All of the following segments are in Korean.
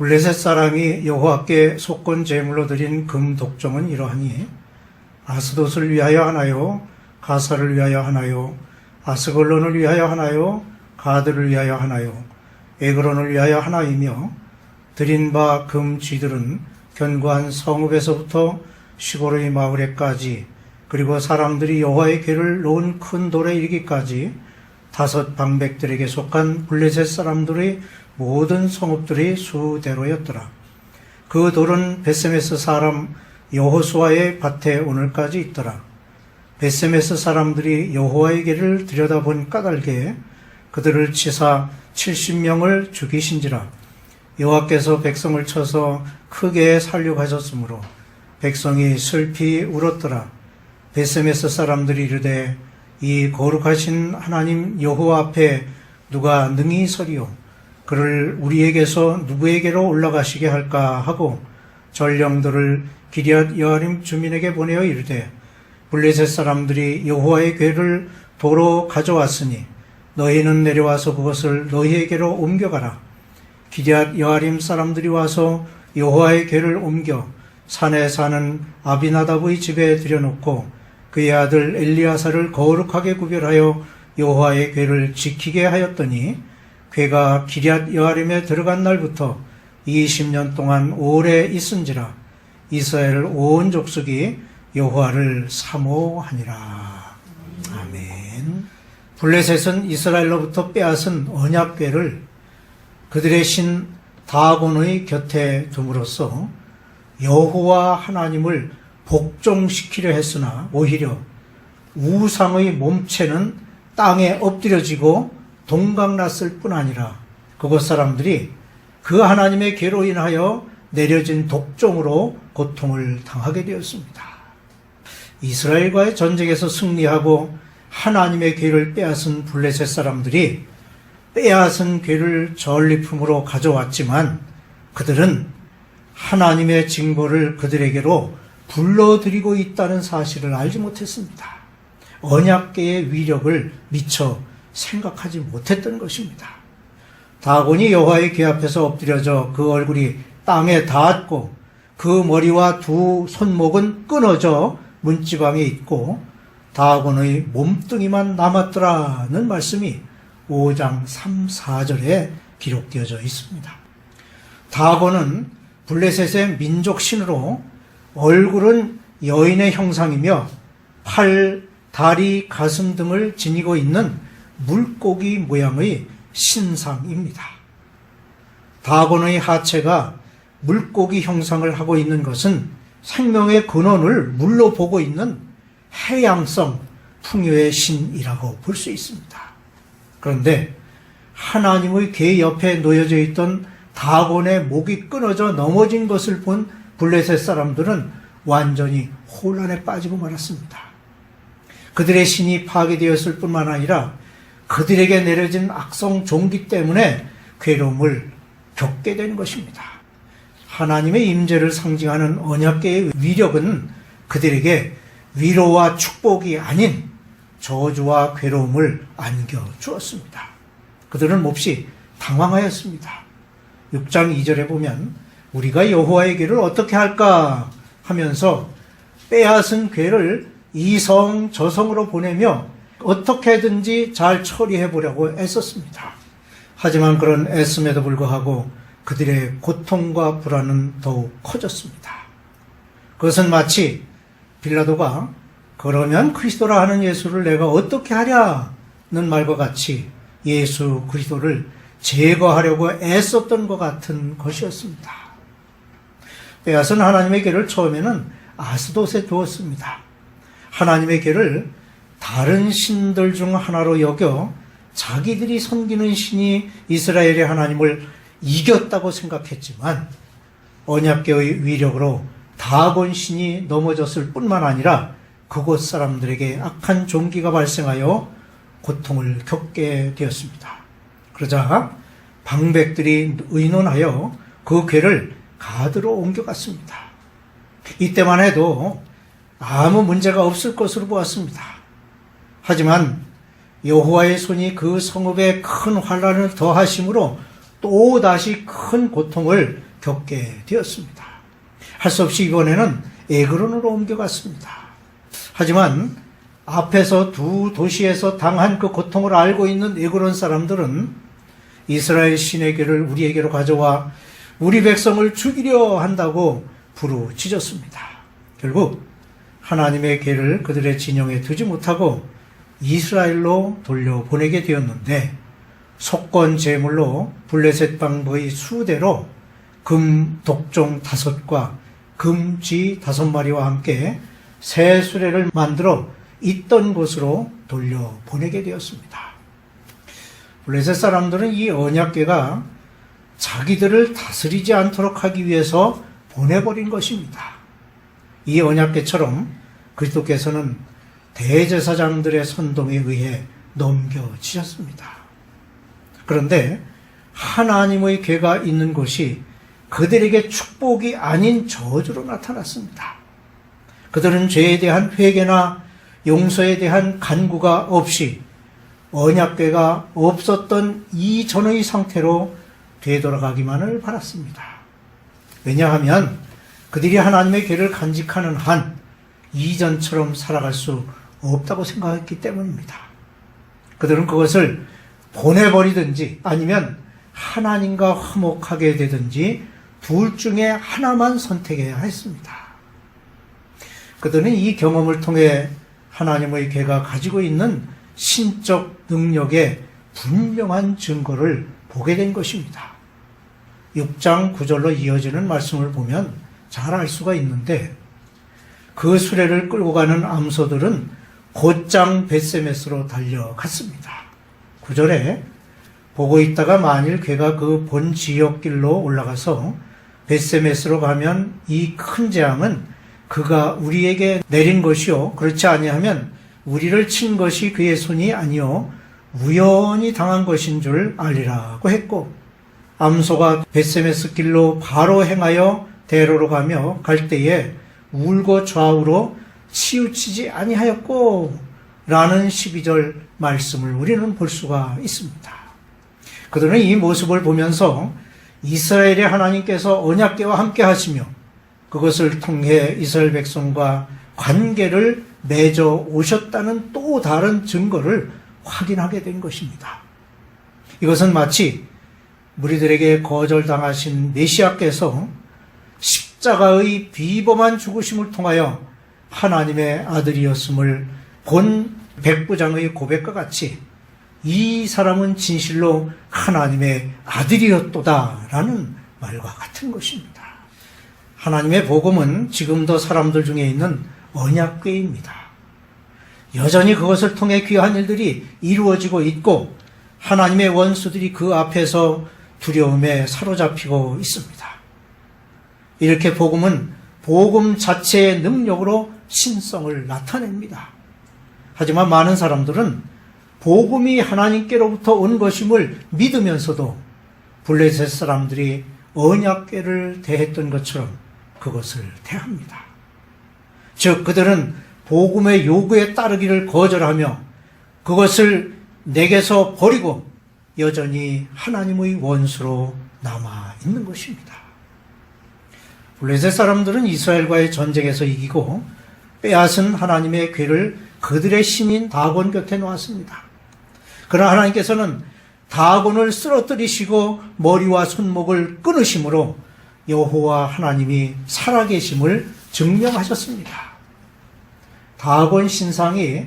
블레셋 사람이 여호와께 속건 제물로 드린 금 독종은 이러하니 아스돗을 위하여 하나요? 가사를 위하여 하나요? 아스글론을 위하여 하나요? 가드를 위하여 하나요? 에그론을 위하여 하나이며 드린 바 금 쥐들은 견고한 성읍에서부터 시골의 마을에까지 그리고 사람들이 여호와의 궤를 놓은 큰 돌에 이르기까지 5 방백들에게 속한 블레셋 사람들의 모든 성읍들이 수대로였더라. 그 돌은 베세메스 사람 여호수아의 밭에 오늘까지 있더라. 베세메스 사람들이 여호와의 궤를 들여다본 까닭에 그들을 치사 70명을 죽이신지라. 여호와께서 백성을 쳐서 크게 살육하셨으므로 백성이 슬피 울었더라. 베세메스 사람들이 이르되 이 거룩하신 하나님 여호와 앞에 누가 능히 서리요? 그를 우리에게서 누구에게로 올라가시게 할까 하고 전령들을 기럇 여아림 주민에게 보내어 이르되 블레셋 사람들이 여호와의 궤를 도로 가져왔으니 너희는 내려와서 그것을 너희에게로 옮겨가라. 기럇 여아림 사람들이 와서 여호와의 궤를 옮겨 산에 사는 아비나답의 집에 들여놓고 그의 아들 엘리아사를 거룩하게 구별하여 여호와의 궤를 지키게 하였더니 궤가 기럇 여아림에 들어간 날부터 20년 동안 오래 있은지라. 이스라엘 온 족속이 여호와를 사모하니라. 아멘. 블레셋은 이스라엘로부터 빼앗은 언약궤를 그들의 신 다곤의 곁에 둠으로써 여호와 하나님을 복종시키려 했으나 오히려 우상의 몸체는 땅에 엎드려지고 동강났을 뿐 아니라 그곳 사람들이 그 하나님의 궤로 인하여 내려진 독종으로 고통을 당하게 되었습니다. 이스라엘과의 전쟁에서 승리하고 하나님의 궤를 빼앗은 블레셋 사람들이 빼앗은 궤를 전리품으로 가져왔지만 그들은 하나님의 징벌을 그들에게로 불러들이고 있다는 사실을 알지 못했습니다. 언약궤의 위력을 미처 생각하지 못했던 것입니다. 다곤이 여호와의 궤 앞에서 엎드려져 그 얼굴이 땅에 닿았고 그 머리와 두 손목은 끊어져 문지방에 있고 다곤의 몸뚱이만 남았더라는 말씀이 5장 3, 4절에 기록되어져 있습니다. 다곤은 블레셋의 민족 신으로 얼굴은 여인의 형상이며 팔, 다리, 가슴 등을 지니고 있는 물고기 모양의 신상입니다. 다곤의 하체가 물고기 형상을 하고 있는 것은 생명의 근원을 물로 보고 있는 해양성 풍요의 신이라고 볼 수 있습니다. 그런데 하나님의 궤 옆에 놓여져 있던 다곤의 목이 끊어져 넘어진 것을 본 블레셋 사람들은 완전히 혼란에 빠지고 말았습니다. 그들의 신이 파괴되었을 뿐만 아니라 그들에게 내려진 악성 종기 때문에 괴로움을 겪게 된 것입니다. 하나님의 임재를 상징하는 언약궤의 위력은 그들에게 위로와 축복이 아닌 저주와 괴로움을 안겨주었습니다. 그들은 몹시 당황하였습니다. 6장 2절에 보면 우리가 여호와의 궤를 어떻게 할까 하면서 빼앗은 궤를 이 성 저 성으로 보내며 어떻게든지 잘 처리해 보려고 애썼습니다. 하지만 그런 애씀에도 불구하고 그들의 고통과 불안은 더욱 커졌습니다. 그것은 마치 빌라도가 그러면 그리스도라 하는 예수를 내가 어떻게 하랴는 말과 같이 예수 그리스도를 제거하려고 애썼던 것 같은 것이었습니다. 빼앗은 하나님의 궤를 처음에는 아스돗에 두었습니다. 하나님의 궤를 다른 신들 중 하나로 여겨 자기들이 섬기는 신이 이스라엘의 하나님을 이겼다고 생각했지만 언약궤의 위력으로 다곤 신이 넘어졌을 뿐만 아니라 그곳 사람들에게 악한 종기가 발생하여 고통을 겪게 되었습니다. 그러자 방백들이 의논하여 그 궤를 가드로 옮겨갔습니다. 이때만 해도 아무 문제가 없을 것으로 보았습니다. 하지만 여호와의 손이 그 성읍에 큰 환란을 더하심으로 또다시 큰 고통을 겪게 되었습니다. 할 수 없이 이번에는 에그론으로 옮겨갔습니다. 하지만 앞에서 두 도시에서 당한 그 고통을 알고 있는 에그론 사람들은 이스라엘 신에게를 우리에게로 가져와 우리 백성을 죽이려 한다고 부르짖었습니다. 결국 하나님의 궤를 그들의 진영에 두지 못하고 이스라엘로 돌려보내게 되었는데, 속건 제물로 블레셋 방부의 수대로 금 독종 5과 금쥐 5마리와 함께 새 수레를 만들어 있던 곳으로 돌려보내게 되었습니다. 블레셋 사람들은 이 언약궤가 자기들을 다스리지 않도록 하기 위해서 보내버린 것입니다. 이 언약궤처럼 그리스도께서는 대제사장들의 선동에 의해 넘겨지셨습니다. 그런데 하나님의 궤가 있는 곳이 그들에게 축복이 아닌 저주로 나타났습니다. 그들은 죄에 대한 회개나 용서에 대한 간구가 없이 언약궤가 없었던 이전의 상태로 되돌아가기만을 바랐습니다. 왜냐하면 그들이 하나님의 궤를 간직하는 한 이전처럼 살아갈 수 없다고 생각했기 때문입니다. 그들은 그것을 보내버리든지 아니면 하나님과 화목하게 되든지 둘 중에 하나만 선택해야 했습니다. 그들은 이 경험을 통해 하나님의 궤가 가지고 있는 신적 능력의 분명한 증거를 보게 된 것입니다. 6장 9절로 이어지는 말씀을 보면 잘 알 수가 있는데, 그 수레를 끌고 가는 암소들은 곧장 벳세메스로 달려갔습니다. 9절에 보고 있다가 만일 궤가 그 본 지역길로 올라가서 벳세메스로 가면 이 큰 재앙은 그가 우리에게 내린 것이요 그렇지 아니하면 우리를 친 것이 그의 손이 아니요 우연히 당한 것인 줄 알리라고 했고, 암소가 벳세메스 길로 바로 행하여 대로로 가며 갈 때에 울고 좌우로 치우치지 아니하였고 라는 12절 말씀을 우리는 볼 수가 있습니다. 그들은 이 모습을 보면서 이스라엘의 하나님께서 언약궤와 함께 하시며 그것을 통해 이스라엘 백성과 관계를 맺어 오셨다는 또 다른 증거를 확인하게 된 것입니다. 이것은 마치 무리들에게 거절당하신 메시아께서 십자가의 비범한 죽으심을 통하여 하나님의 아들이었음을 본 백부장의 고백과 같이 이 사람은 진실로 하나님의 아들이었도다라는 말과 같은 것입니다. 하나님의 복음은 지금도 사람들 중에 있는 언약궤입니다. 여전히 그것을 통해 귀한 일들이 이루어지고 있고 하나님의 원수들이 그 앞에서 두려움에 사로잡히고 있습니다. 이렇게 복음은 복음 자체의 능력으로 신성을 나타냅니다. 하지만 많은 사람들은 복음이 하나님께로부터 온 것임을 믿으면서도 블레셋 사람들이 언약궤를 대했던 것처럼 그것을 대합니다. 즉 그들은 복음의 요구에 따르기를 거절하며 그것을 내게서 버리고 여전히 하나님의 원수로 남아 있는 것입니다. 블레셋 사람들은 이스라엘과의 전쟁에서 이기고 빼앗은 하나님의 궤를 그들의 신인 다곤 곁에 놓았습니다. 그러나 하나님께서는 다곤을 쓰러뜨리시고 머리와 손목을 끊으심으로 여호와 하나님이 살아계심을 증명하셨습니다. 다곤 신상이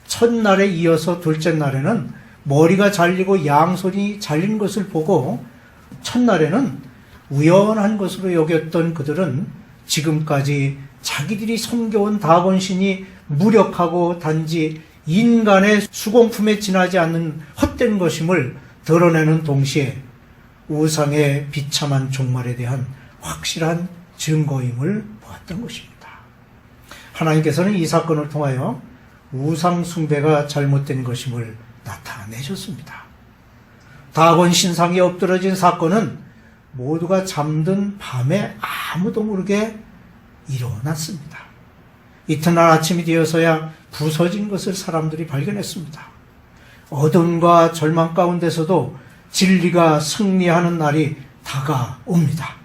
첫날에 이어서 둘째 날에는 머리가 잘리고 양손이 잘린 것을 보고 첫날에는 우연한 것으로 여겼던 그들은 지금까지 자기들이 섬겨온 다곤 신이 무력하고 단지 인간의 수공품에 지나지 않는 헛된 것임을 드러내는 동시에 우상의 비참한 종말에 대한 확실한 증거임을 보았던 것입니다. 하나님께서는 이 사건을 통하여 우상 숭배가 잘못된 것임을 나타내셨습니다. 다곤 신상이 엎드러진 사건은 모두가 잠든 밤에 아무도 모르게 일어났습니다. 이튿날 아침이 되어서야 부서진 것을 사람들이 발견했습니다. 어둠과 절망 가운데서도 진리가 승리하는 날이 다가옵니다.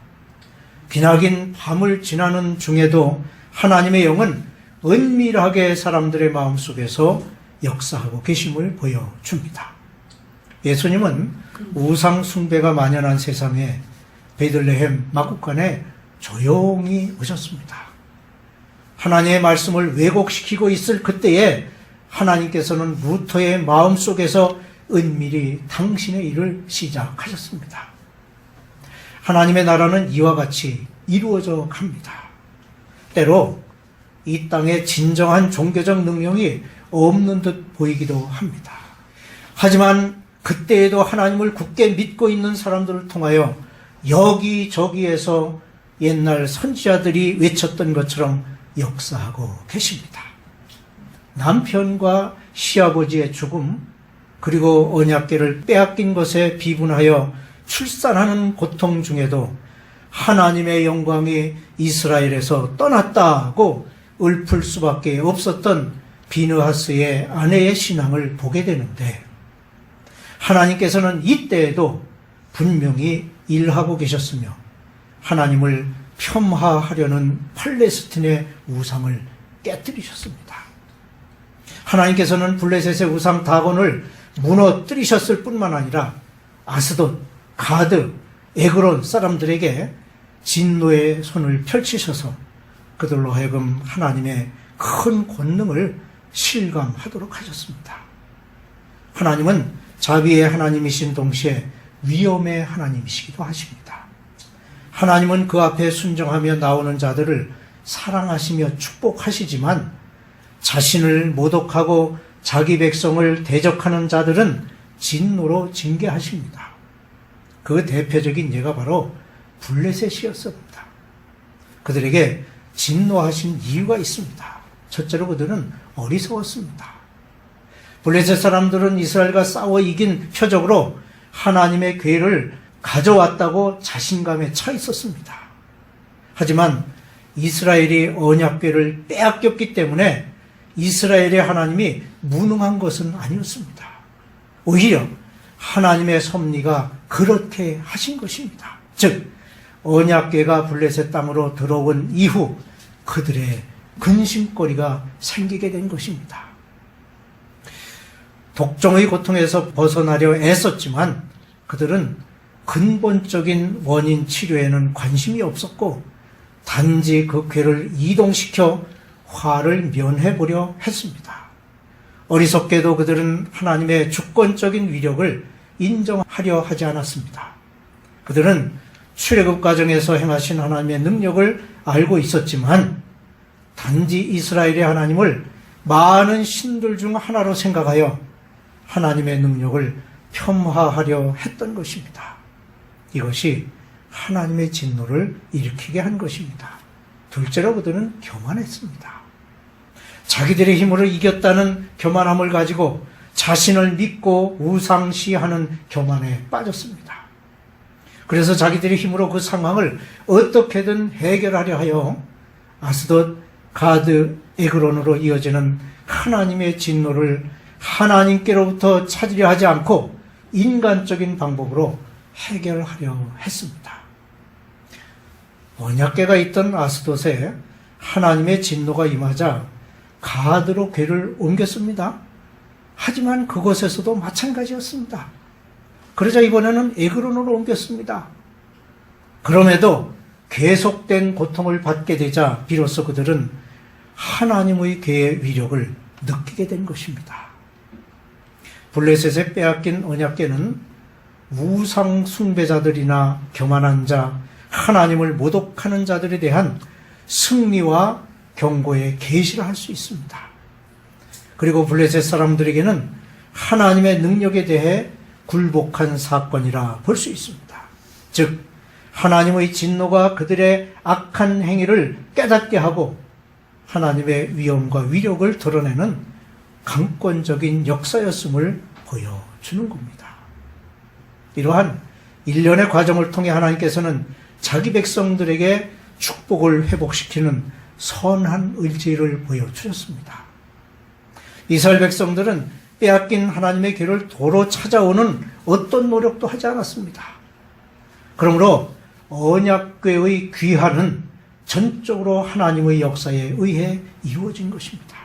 기나긴 밤을 지나는 중에도 하나님의 영은 은밀하게 사람들의 마음속에서 역사하고 계심을 보여줍니다. 예수님은 우상 숭배가 만연한 세상에 베들레헴 마구간에 조용히 오셨습니다. 하나님의 말씀을 왜곡시키고 있을 그때에 하나님께서는 루터의 마음속에서 은밀히 당신의 일을 시작하셨습니다. 하나님의 나라는 이와 같이 이루어져 갑니다. 때로 이 땅에 진정한 종교적 능력이 없는 듯 보이기도 합니다. 하지만 그때에도 하나님을 굳게 믿고 있는 사람들을 통하여 여기저기에서 옛날 선지자들이 외쳤던 것처럼 역사하고 계십니다. 남편과 시아버지의 죽음, 그리고 언약궤를 빼앗긴 것에 비분하여 출산하는 고통 중에도 하나님의 영광이 이스라엘에서 떠났다고 읊을 수밖에 없었던 비느하스의 아내의 신앙을 보게 되는데, 하나님께서는 이때에도 분명히 일하고 계셨으며 하나님을 폄하하려는 팔레스틴의 우상을 깨뜨리셨습니다. 하나님께서는 블레셋의 우상 다곤을 무너뜨리셨을 뿐만 아니라 아스돗, 가드, 에그론 사람들에게 진노의 손을 펼치셔서 그들로 하여금 하나님의 큰 권능을 실감하도록 하셨습니다. 하나님은 자비의 하나님이신 동시에 위엄의 하나님이시기도 하십니다. 하나님은 그 앞에 순종하며 나오는 자들을 사랑하시며 축복하시지만 자신을 모독하고 자기 백성을 대적하는 자들은 진노로 징계하십니다. 그 대표적인 예가 바로 블레셋이었습니다. 그들에게 진노하신 이유가 있습니다. 첫째로 그들은 어리석었습니다. 블레셋 사람들은 이스라엘과 싸워 이긴 표적으로 하나님의 궤를 가져왔다고 자신감에 차 있었습니다. 하지만 이스라엘이 언약궤를 빼앗겼기 때문에 이스라엘의 하나님이 무능한 것은 아니었습니다. 오히려 하나님의 섭리가 그렇게 하신 것입니다. 즉 언약궤가 블레셋 땅으로 들어온 이후 그들의 근심거리가 생기게 된 것입니다. 독종의 고통에서 벗어나려 애썼지만 그들은 근본적인 원인 치료에는 관심이 없었고 단지 그 궤를 이동시켜 화를 면해보려 했습니다. 어리석게도 그들은 하나님의 주권적인 위력을 인정하려 하지 않았습니다. 그들은 출애굽 과정에서 행하신 하나님의 능력을 알고 있었지만 단지 이스라엘의 하나님을 많은 신들 중 하나로 생각하여 하나님의 능력을 폄하하려 했던 것입니다. 이것이 하나님의 진노를 일으키게 한 것입니다. 둘째로 그들은 교만했습니다. 자기들의 힘으로 이겼다는 교만함을 가지고 자신을 믿고 우상시하는 교만에 빠졌습니다. 그래서 자기들의 힘으로 그 상황을 어떻게든 해결하려 하여 아스돗, 가드, 에그론으로 이어지는 하나님의 진노를 하나님께로부터 찾으려 하지 않고 인간적인 방법으로 해결하려 했습니다. 언약궤가 있던 아스돗에 하나님의 진노가 임하자 가드로 궤를 옮겼습니다. 하지만 그곳에서도 마찬가지였습니다. 그러자 이번에는 에그론으로 옮겼습니다. 그럼에도 계속된 고통을 받게 되자 비로소 그들은 하나님의 궤의 위력을 느끼게 된 것입니다. 블레셋에 빼앗긴 언약궤는 우상 숭배자들이나 교만한 자, 하나님을 모독하는 자들에 대한 승리와 경고의 계시를 할 수 있습니다. 그리고 블레셋 사람들에게는 하나님의 능력에 대해 굴복한 사건이라 볼 수 있습니다. 즉 하나님의 진노가 그들의 악한 행위를 깨닫게 하고 하나님의 위엄과 위력을 드러내는 강권적인 역사였음을 보여주는 겁니다. 이러한 일련의 과정을 통해 하나님께서는 자기 백성들에게 축복을 회복시키는 선한 의지를 보여주셨습니다. 이스라엘 백성들은 빼앗긴 하나님의 궤를 도로 찾아오는 어떤 노력도 하지 않았습니다. 그러므로 언약궤의 귀환은 전적으로 하나님의 역사에 의해 이루어진 것입니다.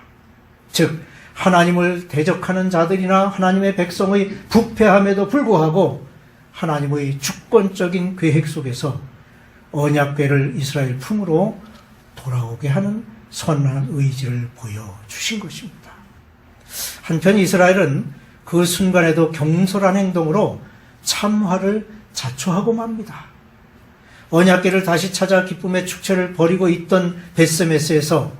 즉 하나님을 대적하는 자들이나 하나님의 백성의 부패함에도 불구하고 하나님의 주권적인 계획 속에서 언약궤를 이스라엘 품으로 돌아오게 하는 선한 의지를 보여주신 것입니다. 한편 이스라엘은 그 순간에도 경솔한 행동으로 참화를 자초하고 맙니다. 언약궤를 다시 찾아 기쁨의 축제를 벌이고 있던 벳세메스에서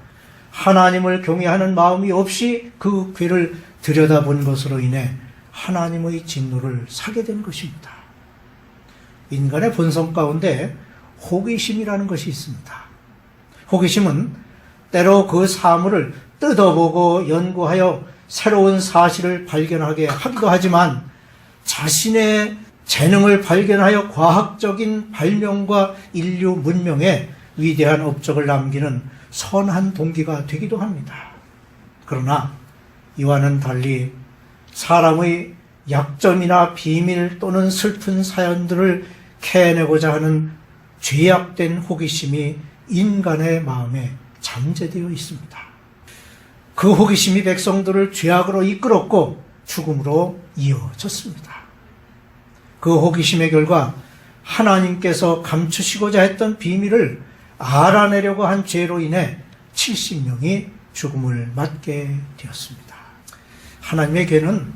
하나님을 경외하는 마음이 없이 그 궤를 들여다본 것으로 인해 하나님의 진노를 사게 된 것입니다. 인간의 본성 가운데 호기심이라는 것이 있습니다. 호기심은 때로 그 사물을 뜯어보고 연구하여 새로운 사실을 발견하게 하기도 하지만 자신의 재능을 발견하여 과학적인 발명과 인류 문명에 위대한 업적을 남기는 선한 동기가 되기도 합니다. 그러나 이와는 달리 사람의 약점이나 비밀 또는 슬픈 사연들을 캐내고자 하는 죄악된 호기심이 인간의 마음에 잠재되어 있습니다. 그 호기심이 백성들을 죄악으로 이끌었고 죽음으로 이어졌습니다. 그 호기심의 결과 하나님께서 감추시고자 했던 비밀을 알아내려고 한 죄로 인해 70명이 죽음을 맞게 되었습니다. 하나님의 궤는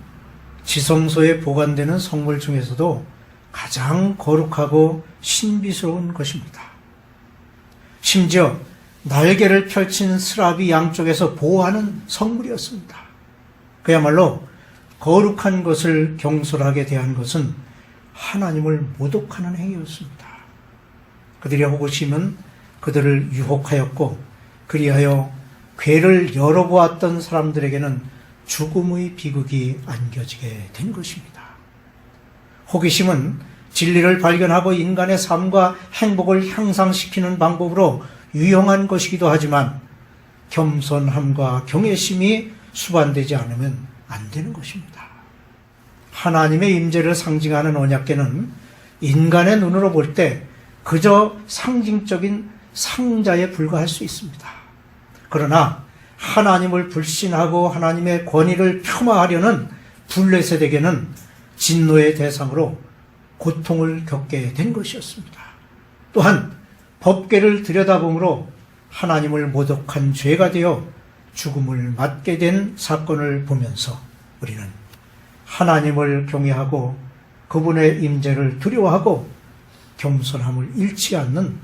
지성소에 보관되는 성물 중에서도 가장 거룩하고 신비스러운 것입니다. 심지어 날개를 펼친 스랍이 양쪽에서 보호하는 성물이었습니다. 그야말로 거룩한 것을 경솔하게 대한 것은 하나님을 모독하는 행위였습니다. 그들의 호기심은 그들을 유혹하였고 그리하여 궤를 열어보았던 사람들에게는 죽음의 비극이 안겨지게 된 것입니다. 호기심은 진리를 발견하고 인간의 삶과 행복을 향상시키는 방법으로 유용한 것이기도 하지만 겸손함과 경외심이 수반되지 않으면 안 되는 것입니다. 하나님의 임재를 상징하는 언약궤는 인간의 눈으로 볼 때 그저 상징적인 상자에 불과할 수 있습니다. 그러나 하나님을 불신하고 하나님의 권위를 폄하하려는 블레셋에게는 진노의 대상으로 고통을 겪게 된 것이었습니다. 또한 법궤를 들여다보므로 하나님을 모독한 죄가 되어 죽음을 맞게 된 사건을 보면서 우리는 하나님을 경외하고 그분의 임재를 두려워하고 겸손함을 잃지 않는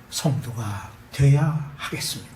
성도가 되어야 하겠습니다.